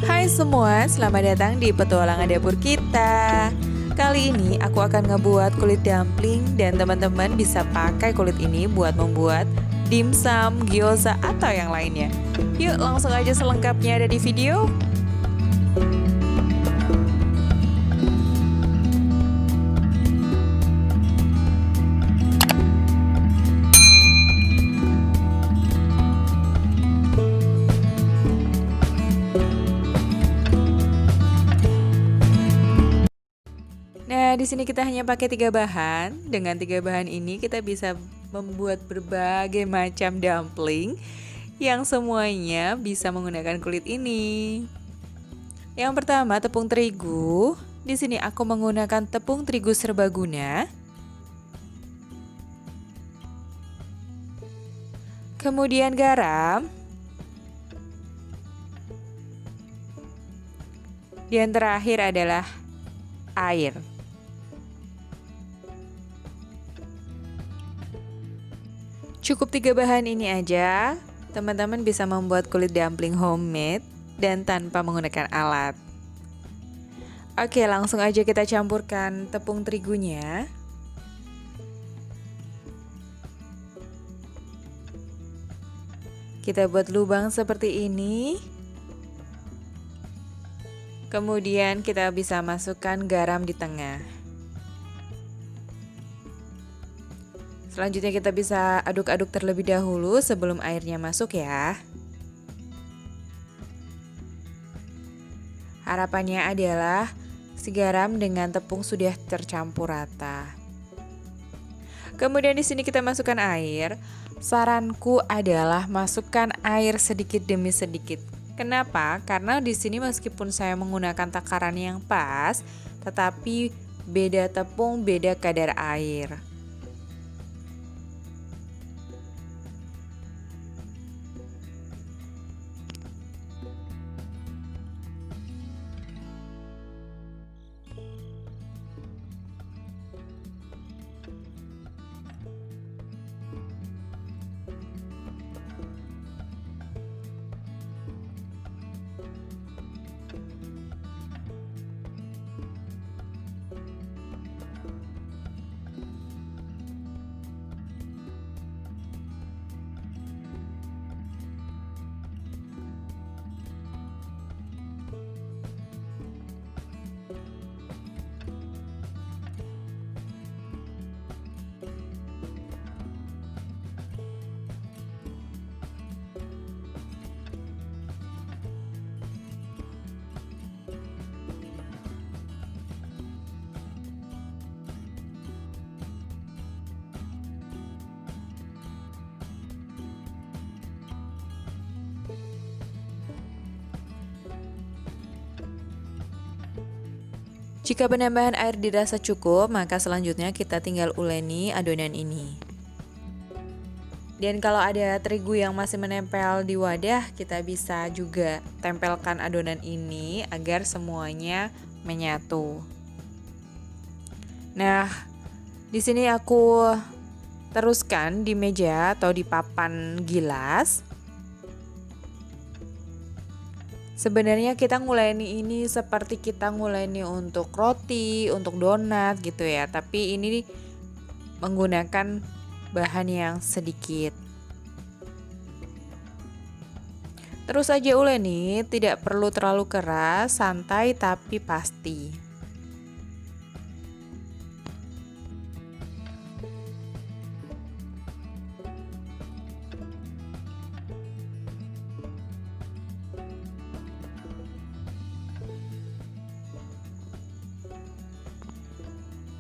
Hai semua, selamat datang di petualangan dapur kita. Kali ini aku akan ngebuat kulit dumpling dan teman-teman bisa pakai kulit ini buat membuat dimsum, gyoza, atau yang lainnya. Yuk langsung aja selengkapnya ada di video. Nah, di sini kita hanya pakai 3 bahan. Dengan 3 bahan ini kita bisa membuat berbagai macam dumpling yang semuanya bisa menggunakan kulit ini. Yang pertama, tepung terigu. Di sini aku menggunakan tepung terigu serbaguna. Kemudian garam. Dan terakhir adalah air. Cukup 3 bahan ini aja, teman-teman bisa membuat kulit dumpling homemade dan tanpa menggunakan alat. Oke, langsung aja kita campurkan tepung terigunya. Kita buat lubang seperti ini. Kemudian kita bisa masukkan garam di tengah. Selanjutnya kita bisa aduk-aduk terlebih dahulu sebelum airnya masuk ya. Harapannya adalah si garam dengan tepung sudah tercampur rata. Kemudian di sini kita masukkan air. Saranku adalah masukkan air sedikit demi sedikit. Kenapa? Karena di sini meskipun saya menggunakan takaran yang pas, tetapi beda tepung, beda kadar air. Jika penambahan air dirasa cukup, maka selanjutnya kita tinggal uleni adonan ini. Dan kalau ada terigu yang masih menempel di wadah, kita bisa juga tempelkan adonan ini agar semuanya menyatu. Nah, di sini aku teruskan di meja atau di papan gilas. Sebenarnya kita nguleni ini seperti kita nguleni untuk roti, untuk donat gitu ya. Tapi ini menggunakan bahan yang sedikit. Terus aja uleni, tidak perlu terlalu keras, santai tapi pasti.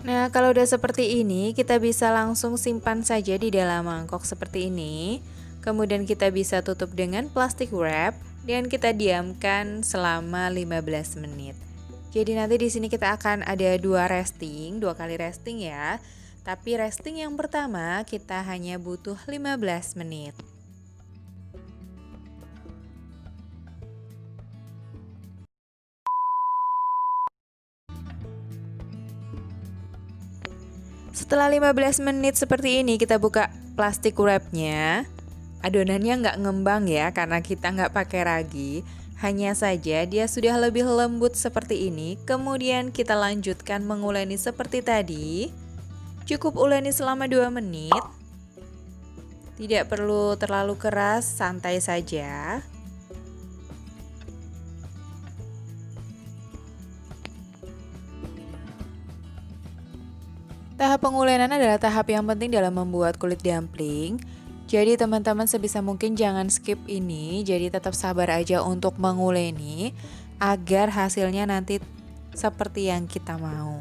Nah, kalau udah seperti ini, kita bisa langsung simpan saja di dalam mangkok seperti ini. Kemudian kita bisa tutup dengan plastik wrap dan kita diamkan selama 15 menit. Jadi nanti di sini kita akan ada dua kali resting ya. Tapi resting yang pertama kita hanya butuh 15 menit. Setelah 15 menit seperti ini, kita buka plastik wrapnya. Adonannya nggak ngembang ya, karena kita nggak pakai ragi. Hanya saja dia sudah lebih lembut seperti ini. Kemudian kita lanjutkan menguleni seperti tadi. Cukup uleni selama 2 menit. Tidak perlu terlalu keras, santai saja. Tahap pengulenan adalah tahap yang penting dalam membuat kulit dumpling. Jadi teman-teman sebisa mungkin jangan skip ini. Jadi tetap sabar aja untuk menguleni agar hasilnya nanti seperti yang kita mau.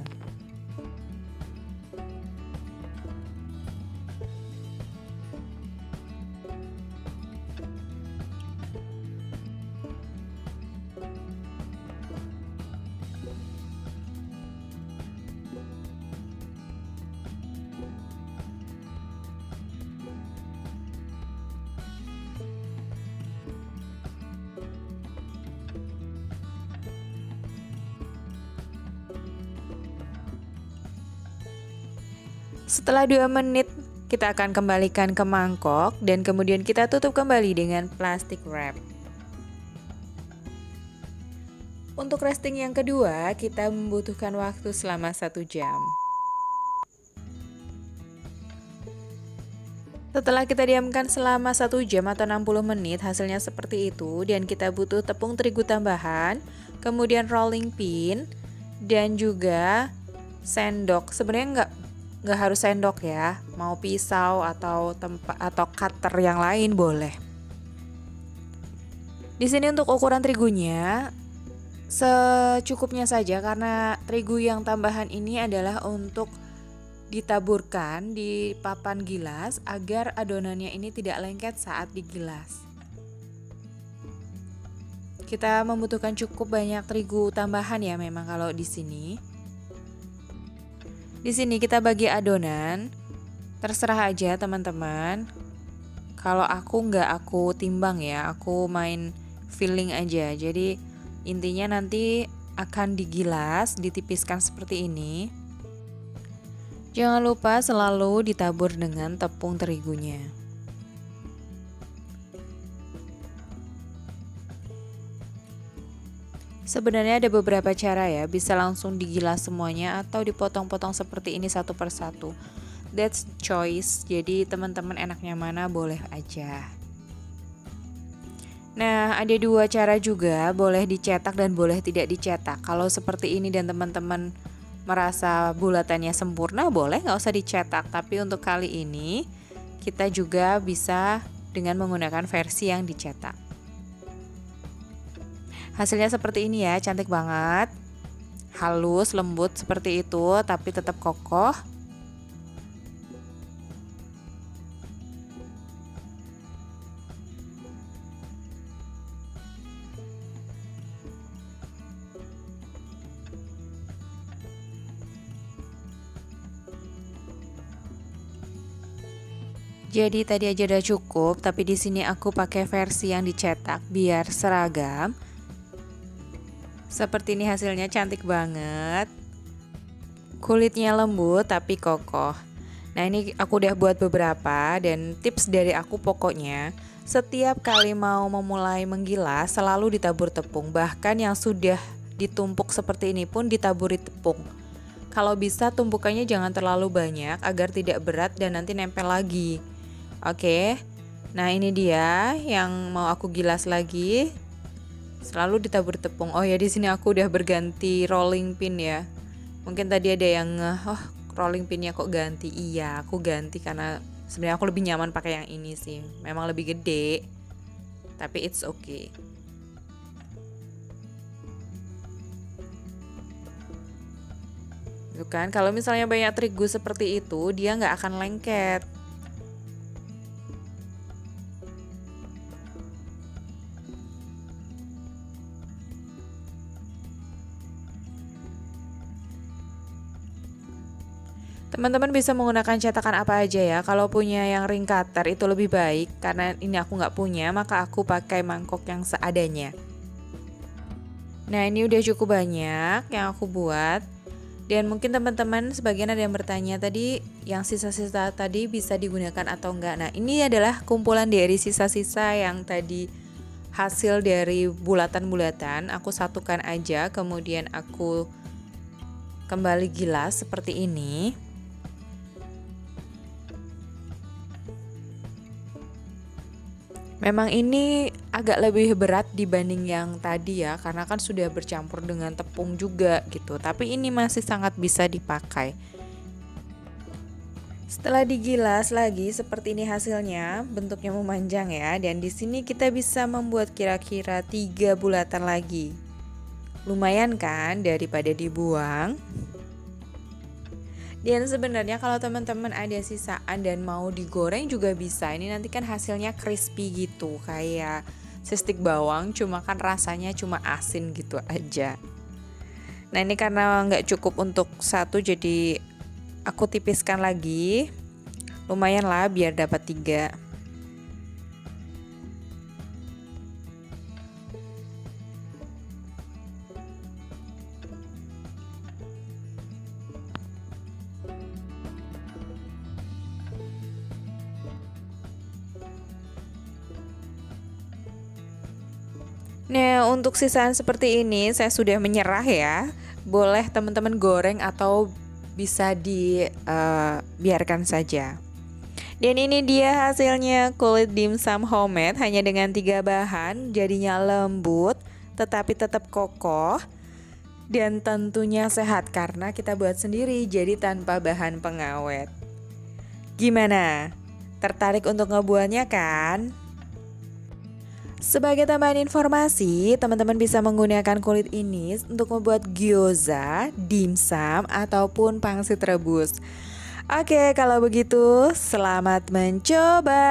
Setelah 2 menit kita akan kembalikan ke mangkok dan kemudian kita tutup kembali dengan plastik wrap. Untuk resting yang kedua kita membutuhkan waktu selama 1 jam. Setelah kita diamkan selama 1 jam atau 60 menit hasilnya seperti itu, dan kita butuh tepung terigu tambahan, kemudian rolling pin dan juga sendok. Sebenarnya nggak harus sendok ya, mau pisau atau cutter yang lain boleh. Di sini untuk ukuran terigunya secukupnya saja karena terigu yang tambahan ini adalah untuk ditaburkan di papan gilas agar adonannya ini tidak lengket saat digilas. Kita membutuhkan cukup banyak terigu tambahan ya memang kalau di sini. Di sini kita bagi adonan, terserah aja teman-teman. Kalau aku aku timbang ya, aku main feeling aja. Jadi intinya nanti akan digilas, ditipiskan seperti ini. Jangan lupa selalu ditabur dengan tepung terigunya. Sebenarnya ada beberapa cara ya, bisa langsung digilas semuanya atau dipotong-potong seperti ini satu persatu. That's choice, jadi teman-teman enaknya mana boleh aja. Nah, ada 2 cara juga, boleh dicetak dan boleh tidak dicetak. Kalau seperti ini dan teman-teman merasa bulatannya sempurna, boleh nggak usah dicetak. Tapi untuk kali ini, kita juga bisa dengan menggunakan versi yang dicetak. Hasilnya seperti ini ya, cantik banget. Halus, lembut seperti itu, tapi tetap kokoh. Jadi tadi aja udah cukup, tapi di sini aku pakai versi yang dicetak biar seragam. Seperti ini hasilnya, cantik banget. Kulitnya lembut tapi kokoh. Nah, ini aku udah buat beberapa dan tips dari aku pokoknya setiap kali mau memulai menggilas selalu ditabur tepung. Bahkan yang sudah ditumpuk seperti ini pun ditaburi tepung. Kalau bisa tumpukannya jangan terlalu banyak agar tidak berat dan nanti nempel lagi. Oke. Nah, ini dia yang mau aku gilas lagi. Selalu ditabur tepung. Oh ya, di sini aku udah berganti rolling pin ya. Mungkin tadi ada yang rolling pinnya kok ganti. Iya, aku ganti karena sebenarnya aku lebih nyaman pakai yang ini sih. Memang lebih gede, tapi it's okay. Itu kan, kalau misalnya banyak terigu seperti itu, dia nggak akan lengket. Teman-teman bisa menggunakan cetakan apa aja ya. Kalau punya yang ring cutter itu lebih baik. Karena ini aku nggak punya, maka aku pakai mangkok yang seadanya. Nah, ini udah cukup banyak yang aku buat. Dan mungkin teman-teman sebagian ada yang bertanya tadi, yang sisa-sisa tadi bisa digunakan atau enggak. Nah, ini adalah kumpulan dari sisa-sisa yang tadi hasil dari bulatan-bulatan, aku satukan aja, kemudian aku kembali gilas seperti ini. Memang ini agak lebih berat dibanding yang tadi ya, karena kan sudah bercampur dengan tepung juga gitu. Tapi ini masih sangat bisa dipakai. Setelah digilas lagi seperti ini hasilnya, bentuknya memanjang ya. Dan di sini kita bisa membuat kira-kira 3 bulatan lagi. Lumayan kan daripada dibuang. Dan sebenarnya kalau teman-teman ada sisaan dan mau digoreng juga bisa. Ini nanti kan hasilnya crispy gitu, kayak sistik bawang, cuma kan rasanya cuma asin gitu aja. Nah ini karena nggak cukup untuk satu, jadi aku tipiskan lagi. Lumayan lah biar dapat 3. Nah, untuk sisaan seperti ini saya sudah menyerah ya. Boleh teman-teman goreng atau bisa dibiarkan saja. Dan ini dia hasilnya kulit dimsum homemade hanya dengan 3 bahan, jadinya lembut tetapi tetap kokoh dan tentunya sehat karena kita buat sendiri, jadi tanpa bahan pengawet. Gimana? Tertarik untuk ngebuatnya kan? Sebagai tambahan informasi, teman-teman bisa menggunakan kulit ini untuk membuat gyoza, dimsum, ataupun pangsit rebus. Oke, kalau begitu selamat mencoba.